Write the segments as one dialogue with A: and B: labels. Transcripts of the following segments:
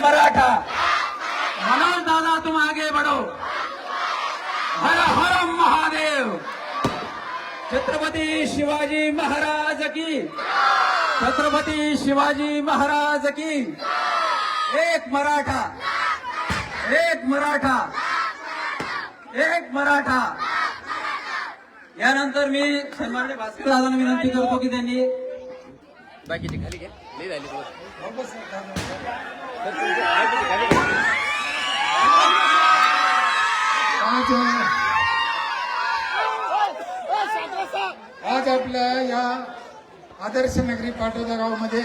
A: मराठा, मनोज दादा तुम आगे बढ़ो। हर हर महादेव। छत्रपती शिवाजी महाराज की, छत्रपती शिवाजी महाराज की। एक मराठा, एक मराठा, एक मराठा। यानंतर मी सन्माननीय भास्कर दादांना विनंती करतो की त्यांनी
B: बाकीची खाली घ्या, नाही झाली
C: आज आपल्या या आदर्श नगरी पाटोदा गावामध्ये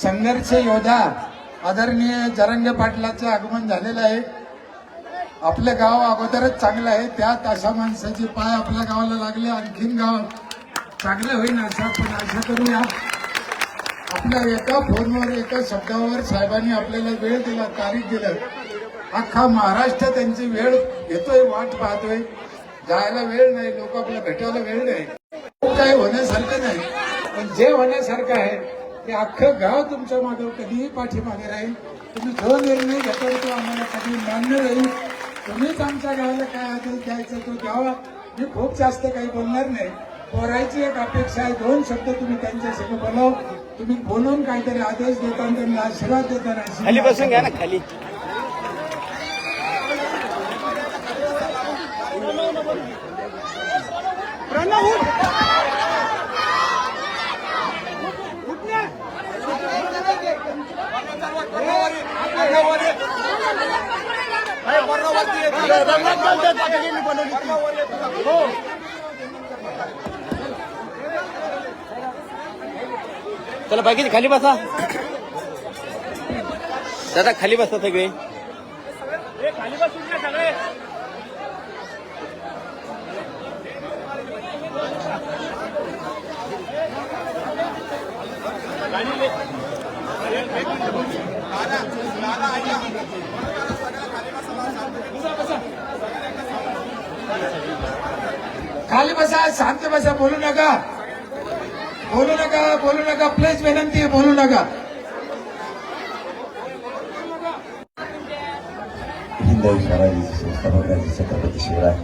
C: संघर्ष योद्धा आदरणीय जरांगे पाटलांचे आगमन झालेलं आहे। आपलं गाव अगोदरच चांगलं आहे, त्यात अशा माणसाचे पाय आपल्या गावाला लागले, आणखीन गाव चांगलं होईल अशा आपण आशा करूया। आपल्या एका फोनवर एका शब्दावर साहेबांनी आपल्याला वेळ दिला, तारीख दिलं, अख्खा महाराष्ट्र त्यांची वेळ घेतोय, वाट पाहतोय, जायला वेळ नाही, लोक आपल्याला भेटायला वेळ नाही, काही होण्यासारखं नाही, पण जे होण्यासारखं आहे ते अख्खं गाव तुमच्या मागे कधीही पाठीमागे राहील। तुम्ही जो निर्णय घेताय तो आम्हाला कधी मान्य राहील। तुम्हीच आमच्या गावाला काय आदेश द्यायचा तो द्यावा। मी खूप जास्त काही बोलणार नाही, पोरायची एक अपेक्षा आहे, 2 शब्द तुम्ही त्यांच्यासमोर बोलाव, तुम्ही बोलून काहीतरी आदेश देताना त्यांना आशीर्वाद देताना
B: खाली बसून घ्या ना खाली। चला बाकीचे खाली बसा दादा, खाली बसा सगळे। खाली बसून घ्या सगळे।
C: खाली बसा, शांत बसा, बोलू नका, बोलू नका, बोलू नका, प्लीज विनंती आहे, बोलू नका।
D: हिंदवी स्वराज्याचे संस्थापक राजे छत्रपती शिवराय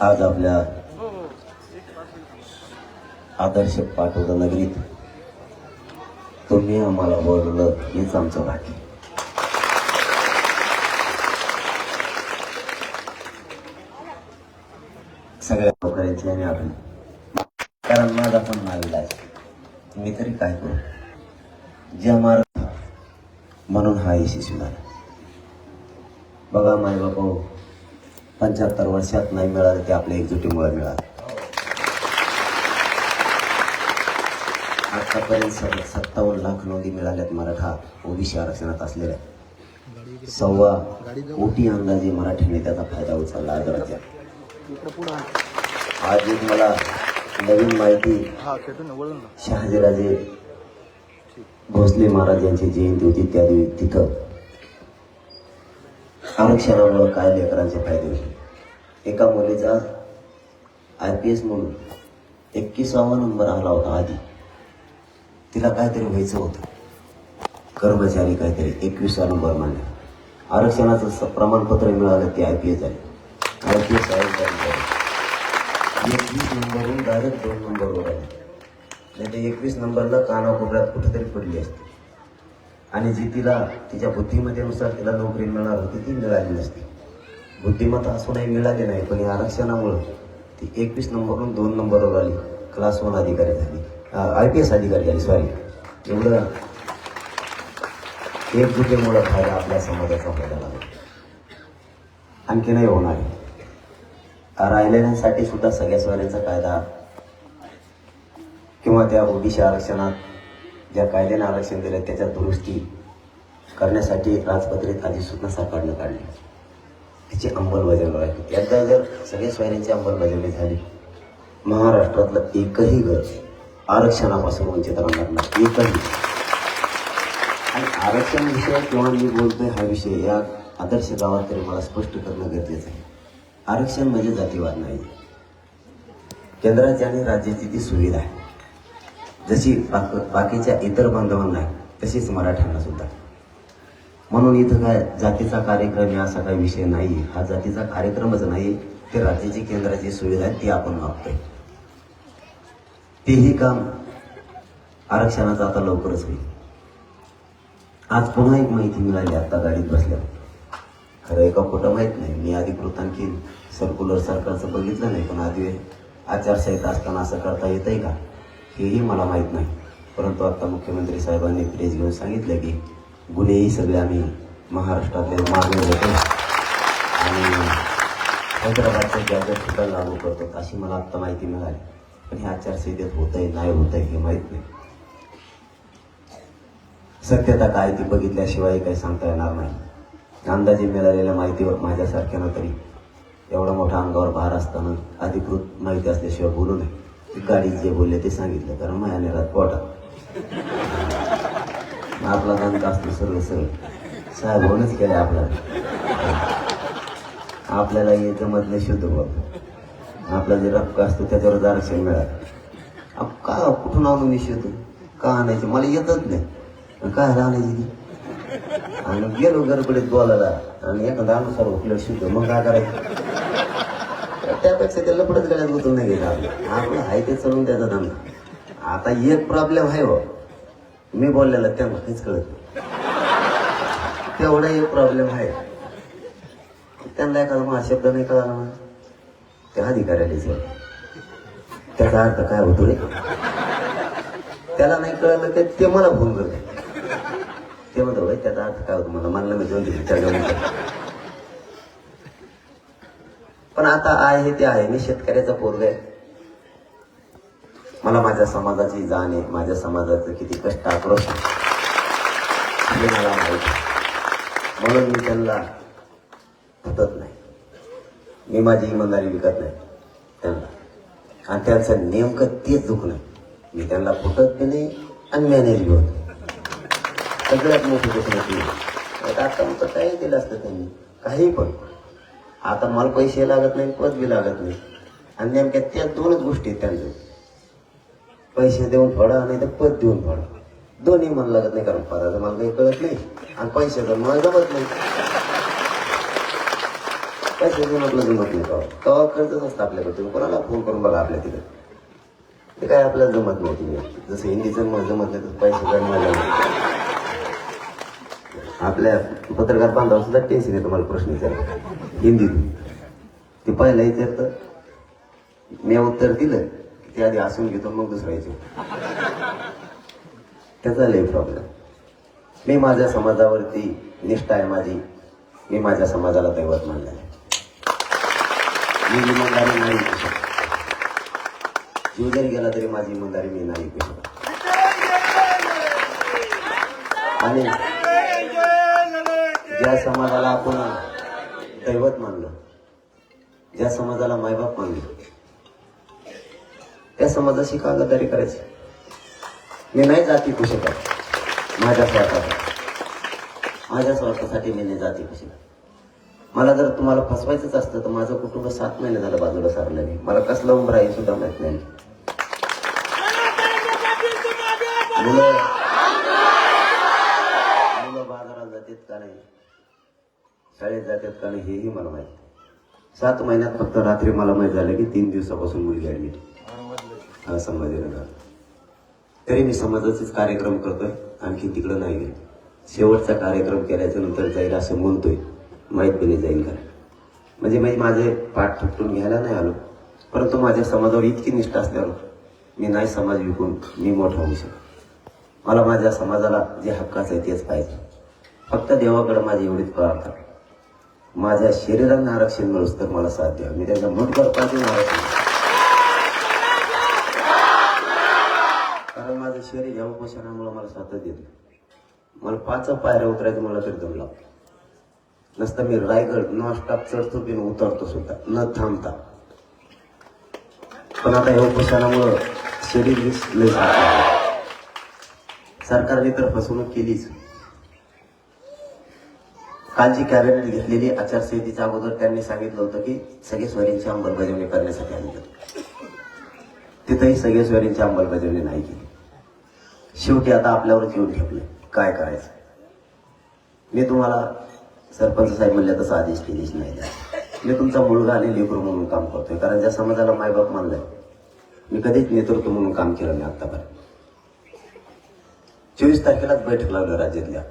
D: आज आपल्या आदर्श पाटोदा नगरीत तुम्ही आम्हाला बोलवलं हेच आमचं भाग्य। सगळ्या लोकांची आणि आपण, कारण माझा पण नाविलाज, मी तरी काय करू, जे मार्ग म्हणून हा यशस्वी झाला। बघा माय बापा, 75 वर्षात नाही मिळालं ते आपल्या एकजुटीमुळे मिळालं। आतापर्यंत 57 लाख नोंदी मिळाल्यात मराठा ओबीसी आरक्षणात असलेल्या, 1.25 कोटी अंदाजे मराठीने त्याचा फायदा उचलला आदराच्या। आज एक मला नवीन माहिती, शहाजीराजे भोसले महाराज यांची जयंती होती, त्या दिवशी तिथं आरक्षणामुळे काय लेकरांचे फायदे होते। एका मुलीचा IPS म्हणून 21वा नंबर आला होता आधी, तिला काहीतरी व्हायचं होतं, कर्मचारी काहीतरी 21वा नंबर मानले, आरक्षणाचं प्रमाणपत्र मिळालं, ते IPS झाले, IPS 21 नंबरहून डायरेक्ट 2 नंबरवर आले, नाही ते 21 नंबरला कानाकोपऱ्यात कुठेतरी पडली असते, आणि जी तिला तिच्या बुद्धिमत्तेनुसार तिला नोकरी मिळणार होती ती मिळाली नसती। बुद्धिमत्ता असूनही मिळाली नाही, पण या आरक्षणामुळे ती 21 नंबरहून 2 नंबरवर आली, क्लास 1 अधिकारी झाली, IPS अधिकारी झाली, सॉरी। एवढं एकजुटीमुळे फायदा आपल्या समाजाचा फायदा लागला, आणखी नाही होणार आहे। राहिलेल्यांसाठी सुद्धा सगळ्या सोयऱ्यांचा कायदा किंवा त्या ओबीसी आरक्षणात ज्या कायद्याने आरक्षण दिलं त्याच्या दुरुस्ती करण्यासाठी राजपत्रित अधिसूचना सरकारनं काढली, त्याची अंमलबजावणी राहिली। एकदा जर सगळ्या सोयऱ्यांची अंमलबजावणी झाली, महाराष्ट्रातलं एकही घर आरक्षणापासून वंचित राहणार नाही, एकही। आणि आरक्षण विषय किंवा मी बोलतोय हा विषय या आदर्श गावात तरी मला स्पष्ट करणं गरजेचं आहे। आरक्षण म्हणजे जातीवाद नाही, केंद्राची आणि राज्याची ती सुविधा आहे। जशी बाकीच्या इतर बांधवांना आहे तशीच मराठ्यांना सुद्धा. म्हणून इथं काय जातीचा कार्यक्रम आहे असा काही विषय नाही. हा जातीचा कार्यक्रमच नाही, ते राज्याची केंद्राची सुविधा आहे ती आपण मागतोय. तेही काम आरक्षणाचं आता लवकरच होईल. आज पुन्हा एक माहिती मिळाली आता गाडीत बसल्यावर, खरं एका खोटं माहीत नाही. मी अधिकृत आणखी सर्क्युलर सरकारचं बघितलं नाही, पण आधी आचारसंहिता असताना असं करता येतंय का हेही मला माहीत नाही. परंतु आता मुख्यमंत्री साहेबांनी प्रेस घेऊन सांगितलं की गुन्हेही सगळे आम्ही महाराष्ट्रातले मागे होतो आणि हैदराबादच्या गॅजेट सुद्धा लागू करतो अशी मला आत्ता माहिती मिळाली. पण हे आचारसंहितेत होतंय नाही होतंय हे माहीत नाही. सत्यता काय ती बघितल्याशिवाय काही सांगता येणार नाही. अंदाजे मिळालेल्या माहितीवर माझ्यासारख्यानं तरी एवढा मोठा अंगावर भार असताना अधिकृत माहिती असल्याशिवाय बोलू नये. गाडीत जे बोलले ते सांगितलं, कारण मायाने रात पोटात आपला दणका असतो सर्व सरळ साहेब होणच केलं आपल्याला हे जमत नाही शुद्ध बोलतो. आपला जे रक्क असतो त्याच्यावर आरक्षण मिळालं. का कुठून आणून निश्चित का आणायचे मला येतच नाही. काय आणायची ती आणि गेलो गडबडीत बोलायला आणि एखादा अनुसार उठलं शुद्ध मग काय करायचं. त्यापेक्षा ते लपडच गळ्यात गुतून नाही गेलं. आपलं आहे ते चढून त्याचा दमका. आता एक प्रॉब्लेम आहे हो, मी बोललेलं त्यांना काहीच कळत नाही. तेवढा एक प्रॉब्लेम आहे. त्यांना एखादा माझा शब्द नाही कळाला ना त्या अधिकाऱ्याला त्याचा अर्थ काय होतो रे, त्याला नाही कळलं ते मला फोन करतो. ते म्हणतो भाई त्याचा अर्थ काय होतो मला मानलं मी दोन दिवस. पण आता आहे ते आहे. मी शेतकऱ्याचा पोरगा आहे. मला माझ्या समाजाची जाण आहे. माझ्या समाजाचं किती कष्ट आक्रोश हे मला माहित आहे. म्हणून मी त्यांना फुटत नाही. मी माझी इमानदारी विकत नाही त्यांना. आणि त्यांचं नेमकं तेच दुःख नाही. मी त्यांना फुटत बी नाही आणि मॅनेज बी होतो. सगळ्यात मोठी गोष्ट आता मग काही दिलं असतं त्यांनी काही पण. आता मला पैसे लागत नाही, पद बी लागत नाही. आणि नेमक्या त्या दोनच गोष्टी आहेत त्यांच्या. पैसे देऊन फोडा नाही तर पद देऊन फोडा. दोन्ही मला लागत नाही, कारण पदाचं मला काही कळत नाही आणि पैशाचं मला जमत नाही. पैसे देऊन आपलं जमत नाही. तेव्हा खर्चच असतं आपल्याकडे. तुम्ही कोणाला फोन करून बघा आपल्या तिकडे, ते काय आपल्याला जमत नाही. तुम्ही जसं हिंदीचं मला जमत नाही तसं पैसे जमत. आपल्या पत्रकार बांधव सुद्धा टेन्शन आहे. तुम्हाला प्रश्न विचारला हिंदीतून ते पहिला विचारतं, मी उत्तर दिलं ते आधी हसून घेतो मग दुसरा विचार. त्याचा लय प्रॉब्लेम. मी माझ्या समाजावरती निष्ठा आहे माझी. मी माझ्या समाजाला दैवत मानलं आहे. मी इमानदारी नाही विकू शकत. जीव जरी गेला तरी माझी इमानदारी मी नाही विकू शकत. आणि ज्या समाजाला आपण दैवत मानलं, ज्या समाजाला मायबाप मानले, त्या समाजाशी का गद्दारी करायची. मी नाही जाती करू शकत. माझ्या स्वार्थासाठी मी नाही जाती करू शकत. मला जर तुम्हाला फसवायचंच असतं तर माझं कुटुंब 7 महिने झालं बाजूला सारलं नाही. मला कसलं उंबरा हे सुद्धा माहित नाही. मुलं बाजारात जातात का नाही, शाळेत जातात का नाही हेही मला माहित. 7 महिन्यात फक्त रात्री मला माहित झालं की 3 दिवसापासून मुलगी ऍडमिट संभाजीनगर. तरी मी समाजाचेच कार्यक्रम करतोय. आणखी तिकडं नाही गेलो. शेवटचा कार्यक्रम केल्याच्या नंतर जाईल असं म्हणतोय. माहीत बी नाही जाईल का म्हणजे माझे पाठ थुटून घ्यायला नाही आलो. परंतु माझ्या समाजावर इतकी निष्ठा असल्यावर मी नाही समाज विकून मी मोठा होऊ शकतो. मला माझ्या समाजाला जे हक्काचं आहे तेच पाहिजे. फक्त देवाकडे माझी एवढीच प्रार्थना, माझ्या शरीरांना आरक्षण मिळूस तर मला साथ द्या. मी त्यांना मुठभर पाहिजे आरक्षण, कारण माझं शरीर या उपोषणामुळे मला साथच देत. मला 5 पायऱ्या उतरायचं मला तरी दम लागतो. नसतं मी रायगड नॉनस्टॉप चढतो बी उतरतो सुद्धा न थांबता. पण आता या उपोषणामुळं शरीर लय सरकारने तर फसवणूक केलीच. कालची कॅबिनेट घेतलेली आचारसंहितेच्या अगोदर त्यांनी सांगितलं होतं की सगळे स्वारींची अंमलबजावणी करण्यासाठी आली. तिथंही सगळे स्वारींची अंमलबजावणी नाही केली. शेवटी आता आपल्यावरच येऊन ठेवलं, काय करायचं. मी तुम्हाला सरपंच साहेब म्हणले तसा आदेश केलेच नाही द्या. मी तुमचा मुलगा आणि लेकरू म्हणून काम करतोय, कारण ज्या समाजाला मायबाप मानलंय मी कधीच नेतृत्व म्हणून काम केलं नाही आतापर्यंत. 24 तारखेलाच बैठक लावली राज्यातल्या.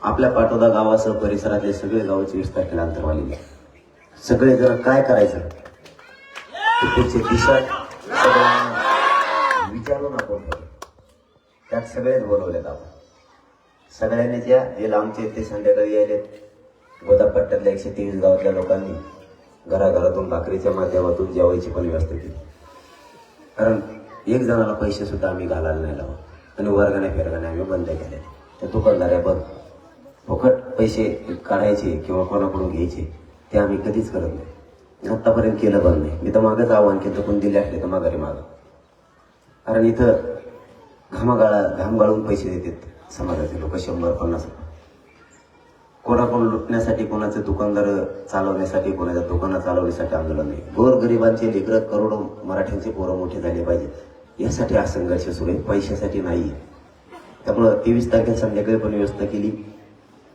D: आपल्या पाटोदा गावासह परिसरातले सगळे गाव 24 तारखेला अंतरवालेले. सगळे जण काय करायचं त्याची दिशा सगळ्यांना विचारून आपण करू. त्यात सगळेच बोलवलेत आपण. सगळ्यांनी जे लांबचे ते संध्याकाळी यायलेत. गोदापट्ट्यातल्या 123 गावातल्या लोकांनी घराघरातून भाकरीच्या माध्यमातून जेवायची पण व्यवस्था केली. कारण एक जणाला पैसे सुद्धा आम्ही घालायला नाही लावत आणि वर्गाने फेरगाने आम्ही बंद केले. त्या दुकानदाऱ्या बघ फुकट पैसे काढायचे किंवा कोणाकडून घ्यायचे ते आम्ही कधीच करत नाही. आतापर्यंत केलं बंद नाही. मी तर मागच आव्हान केलं, कोण दिले असले तर माघारी मागा. कारण इथं घाम गाळून पैसे देतात समाजाचे लोक 100-50 रुपये. कोणाकडून लुटण्यासाठी, कोणाचे दुकानदार चालवण्यासाठी, कोणाच्या दुकानं चालवण्यासाठी आंदोलन नाही. गोरगरिबांचे लेकरं करोडो मराठ्यांचे पोरं मोठे झाले पाहिजे यासाठी हा संघर्ष सुरू आहे, पैशासाठी नाही. त्यामुळं 23 तारखेला संध्याकाळी पण व्यवस्था केली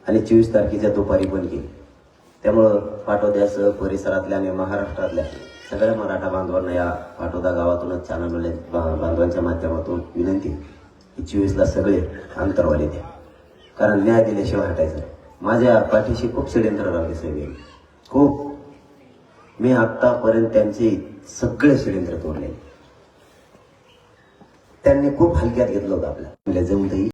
D: आणि 24 तारखेच्या दुपारी पण केली. त्यामुळं पाटोद्यासह परिसरातल्या आणि महाराष्ट्रातल्या सगळ्या मराठा बांधवांना या पाटोदा गावातूनच चॅनल बांधवांच्या माध्यमातून विनंती की 24ला सगळे अंतरवाले द्या, कारण न्याय दिल्याशिवाय हटायचं. माझ्या पाठीशी खूप षड्यंत्र राहिले साहेब, खूप. मी आतापर्यंत त्यांचे सगळे षड्यंत्र तोडले. त्यांनी खूप हलक्यात घेतलं होतं आपल्या जमतही